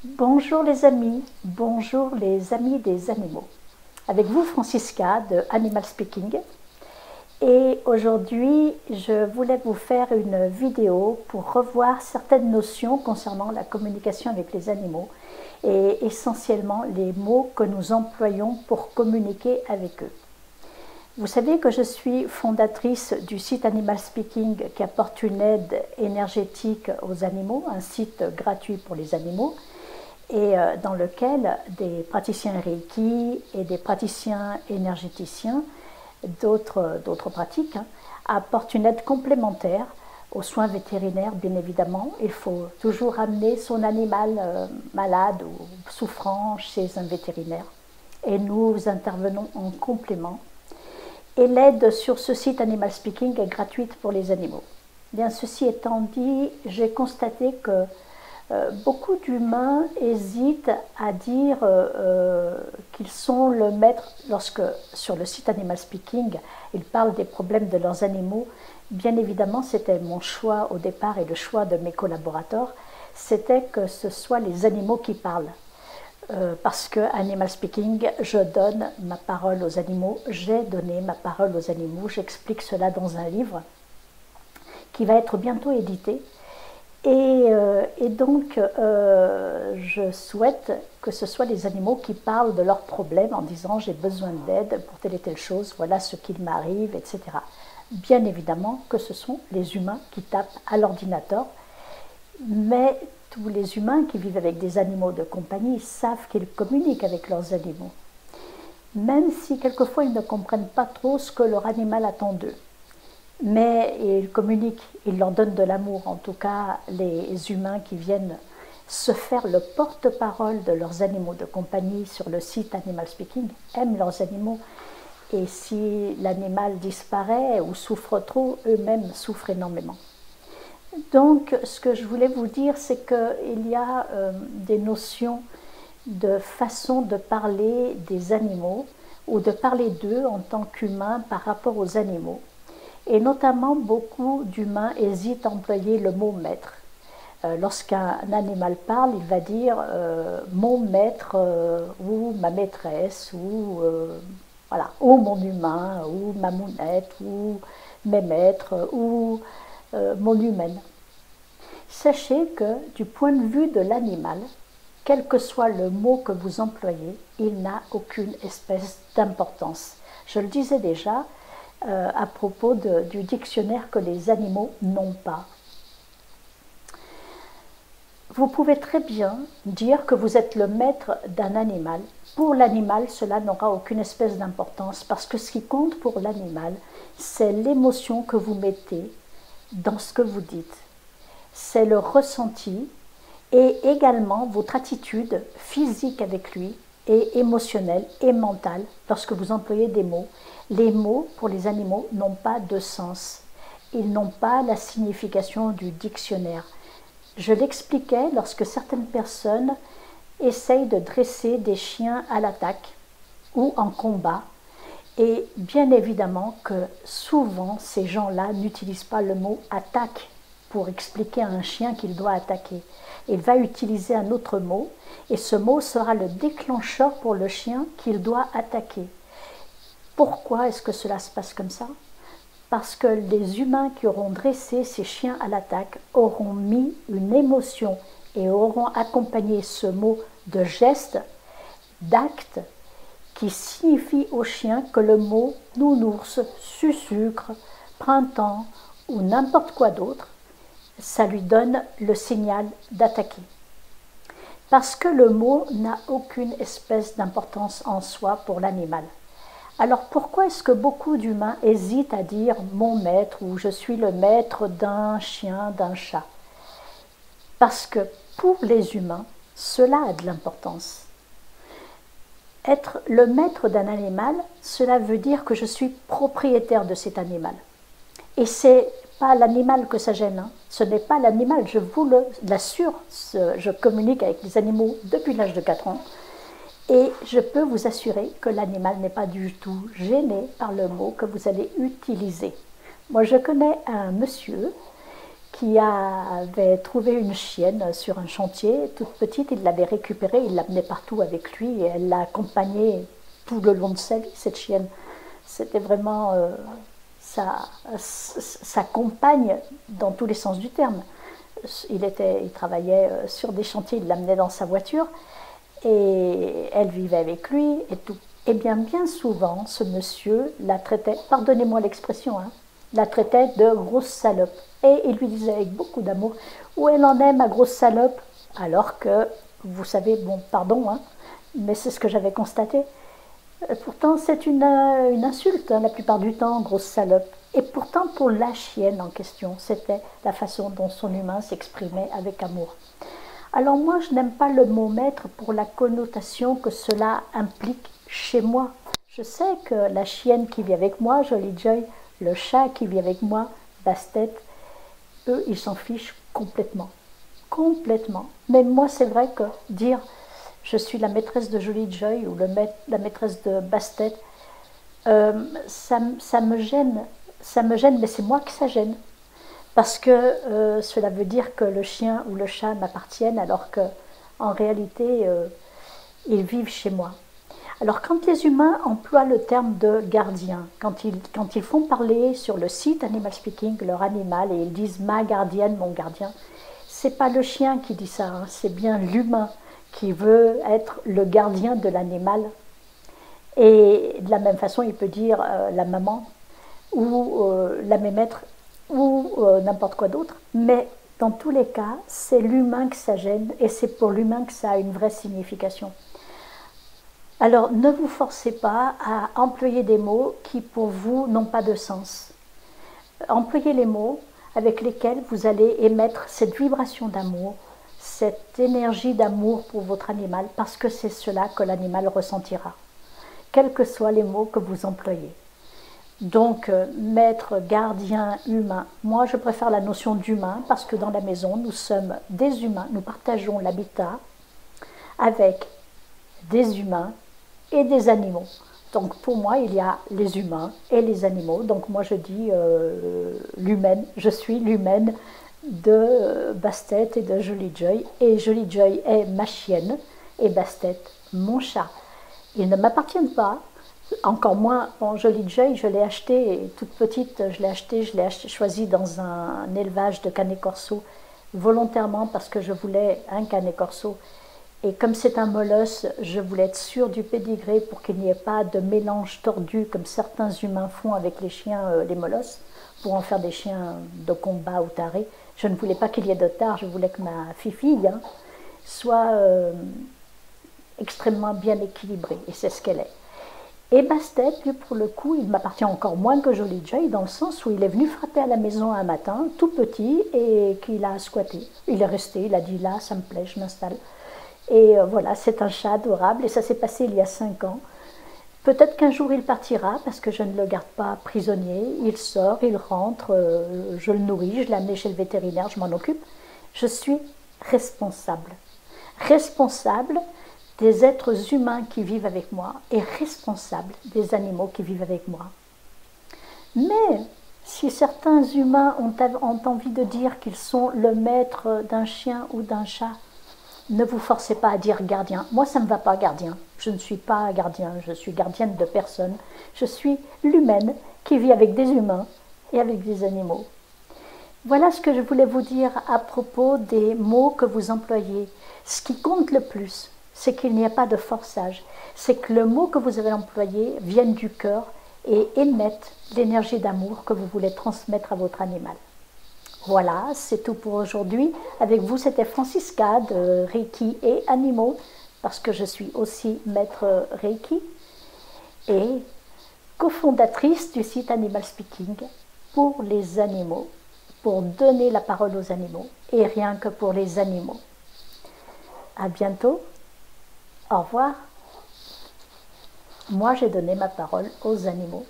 Bonjour les amis, bonjour les amis des animaux. Avec vous Francisca de Animal Speaking. Et aujourd'hui, je voulais vous faire une vidéo pour revoir certaines notions concernant la communication avec les animaux et essentiellement les mots que nous employons pour communiquer avec eux. Vous savez que je suis fondatrice du site Animal Speaking qui apporte une aide énergétique aux animaux, un site gratuit pour les animaux, et dans lequel des praticiens Reiki et des praticiens énergéticiens, d'autres pratiques, apportent une aide complémentaire aux soins vétérinaires, bien évidemment. Il faut toujours amener son animal malade ou souffrant chez un vétérinaire. Et nous intervenons en complément. Et l'aide sur ce site Animal Speaking est gratuite pour les animaux. Bien, ceci étant dit, j'ai constaté que beaucoup d'humains hésitent à dire qu'ils sont le maître lorsque sur le site Animal Speaking, ils parlent des problèmes de leurs animaux. Bien évidemment, c'était mon choix au départ et le choix de mes collaborateurs, c'était que ce soit les animaux qui parlent. Parce que Animal Speaking, je donne ma parole aux animaux, j'ai donné ma parole aux animaux, j'explique cela dans un livre qui va être bientôt édité. Et donc, je souhaite que ce soit les animaux qui parlent de leurs problèmes en disant « j'ai besoin d'aide pour telle et telle chose, voilà ce qu'il m'arrive, etc. » Bien évidemment que ce sont les humains qui tapent à l'ordinateur, mais tous les humains qui vivent avec des animaux de compagnie savent qu'ils communiquent avec leurs animaux, même si quelquefois ils ne comprennent pas trop ce que leur animal attend d'eux. Mais ils communiquent, ils leur donnent de l'amour. En tout cas, les humains qui viennent se faire le porte-parole de leurs animaux de compagnie sur le site Animal Speaking aiment leurs animaux. Et si l'animal disparaît ou souffre trop, eux-mêmes souffrent énormément. Donc, ce que je voulais vous dire, c'est qu'il y a des notions de façon de parler des animaux ou de parler d'eux en tant qu'humains par rapport aux animaux. Et notamment, beaucoup d'humains hésitent à employer le mot maître. Lorsqu'un animal parle, il va dire mon maître ou ma maîtresse ou voilà, ou mon humain ou ma mounette ou mes maîtres ou mon humaine. Sachez que du point de vue de l'animal, quel que soit le mot que vous employez, il n'a aucune espèce d'importance. Je le disais déjà, à propos du dictionnaire que les animaux n'ont pas. Vous pouvez très bien dire que vous êtes le maître d'un animal. Pour l'animal, cela n'aura aucune espèce d'importance parce que ce qui compte pour l'animal, c'est l'émotion que vous mettez dans ce que vous dites. C'est le ressenti et également votre attitude physique avec lui et émotionnelle et mentale lorsque vous employez des mots. Les mots, pour les animaux, n'ont pas de sens. Ils n'ont pas la signification du dictionnaire. Je l'expliquais lorsque certaines personnes essayent de dresser des chiens à l'attaque ou en combat. Et bien évidemment que souvent, ces gens-là n'utilisent pas le mot « attaque » pour expliquer à un chien qu'il doit attaquer. Il va utiliser un autre mot et ce mot sera le déclencheur pour le chien qu'il doit attaquer. Pourquoi est-ce que cela se passe comme ça? Parce que les humains qui auront dressé ces chiens à l'attaque auront mis une émotion et auront accompagné ce mot de geste, d'acte, qui signifie au chien que le mot nounours, sucre, printemps ou n'importe quoi d'autre, ça lui donne le signal d'attaquer. Parce que le mot n'a aucune espèce d'importance en soi pour l'animal. Alors pourquoi est-ce que beaucoup d'humains hésitent à dire « mon maître » ou « je suis le maître d'un chien, d'un chat » Parce que pour les humains, cela a de l'importance. Être le maître d'un animal, cela veut dire que je suis propriétaire de cet animal. Et c'est pas l'animal que ça gêne, hein. Ce n'est pas l'animal, je vous l'assure, je communique avec les animaux depuis l'âge de 4 ans. Et je peux vous assurer que l'animal n'est pas du tout gêné par le mot que vous allez utiliser. Moi, je connais un monsieur qui avait trouvé une chienne sur un chantier, toute petite. Il l'avait récupérée, il l'amenait partout avec lui et elle l'a accompagnée tout le long de sa vie, cette chienne. C'était vraiment sa compagne dans tous les sens du terme. Il travaillait sur des chantiers, il l'amenait dans sa voiture et elle vivait avec lui et tout. Et bien souvent, ce monsieur la traitait, pardonnez-moi l'expression, hein, la traitait de grosse salope. Et il lui disait avec beaucoup d'amour, où elle en est ma grosse salope, alors que, vous savez, bon, pardon, hein, mais c'est ce que j'avais constaté. Pourtant, c'est une insulte, hein, la plupart du temps, grosse salope. Et pourtant, pour la chienne en question, c'était la façon dont son humain s'exprimait avec amour. Alors moi, je n'aime pas le mot maître pour la connotation que cela implique chez moi. Je sais que la chienne qui vit avec moi, Jolly Joy, le chat qui vit avec moi, Bastet, eux, ils s'en fichent complètement. Complètement. Mais moi, c'est vrai que dire je suis la maîtresse de Jolly Joy ou la maîtresse de Bastet, ça me gêne. Ça me gêne, mais c'est moi que ça gêne. Parce que cela veut dire que le chien ou le chat m'appartiennent alors qu'en réalité, ils vivent chez moi. Alors quand les humains emploient le terme de gardien, quand ils font parler sur le site Animal Speaking leur animal et ils disent ma gardienne, mon gardien, c'est pas le chien qui dit ça, hein, c'est bien l'humain qui veut être le gardien de l'animal. Et de la même façon, il peut dire la maman ou la mémètre ou n'importe quoi d'autre. Mais dans tous les cas, c'est l'humain que ça gêne et c'est pour l'humain que ça a une vraie signification. Alors, ne vous forcez pas à employer des mots qui, pour vous, n'ont pas de sens. Employez les mots avec lesquels vous allez émettre cette vibration d'amour, cette énergie d'amour pour votre animal, parce que c'est cela que l'animal ressentira, quels que soient les mots que vous employez. Donc, maître, gardien, humain, moi je préfère la notion d'humain, parce que dans la maison, nous sommes des humains, nous partageons l'habitat avec des humains et des animaux. Donc pour moi, il y a les humains et les animaux. Donc moi je dis l'humaine, je suis l'humaine de Bastet et de Jolly Joy. Et Jolly Joy est ma chienne et Bastet mon chat. Ils ne m'appartiennent pas, encore moins bon, Jolly Joy, je l'ai acheté toute petite, je l'ai choisi dans un élevage de canet corso volontairement parce que je voulais un canet corso. Et comme c'est un molosse, je voulais être sûre du pédigré pour qu'il n'y ait pas de mélange tordu comme certains humains font avec les chiens, les molosses, pour en faire des chiens de combat ou tarés. Je ne voulais pas qu'il y ait de tard, je voulais que ma fille soit extrêmement bien équilibrée, et c'est ce qu'elle est. Et Bastet, lui, pour le coup, il m'appartient encore moins que Jolly Joy, dans le sens où il est venu frapper à la maison un matin, tout petit, et qu'il a squatté. Il est resté, il a dit là, ça me plaît, je m'installe. Et voilà, c'est un chat adorable et ça s'est passé il y a 5 ans. Peut-être qu'un jour il partira parce que je ne le garde pas prisonnier. Il sort, il rentre, je le nourris, je l'ai amené chez le vétérinaire, je m'en occupe. Je suis responsable. Responsable des êtres humains qui vivent avec moi et responsable des animaux qui vivent avec moi. Mais si certains humains ont envie de dire qu'ils sont le maître d'un chien ou d'un chat, ne vous forcez pas à dire gardien. Moi, ça ne me va pas, gardien. Je ne suis pas gardien, je suis gardienne de personne. Je suis l'humaine qui vit avec des humains et avec des animaux. Voilà ce que je voulais vous dire à propos des mots que vous employez. Ce qui compte le plus, c'est qu'il n'y a pas de forçage. C'est que le mot que vous avez employé vienne du cœur et émette l'énergie d'amour que vous voulez transmettre à votre animal. Voilà, c'est tout pour aujourd'hui. Avec vous, c'était Francisca de Reiki et Animaux, parce que je suis aussi maître Reiki et cofondatrice du site Animal Speaking pour les animaux, pour donner la parole aux animaux et rien que pour les animaux. À bientôt. Au revoir. Moi, j'ai donné ma parole aux animaux.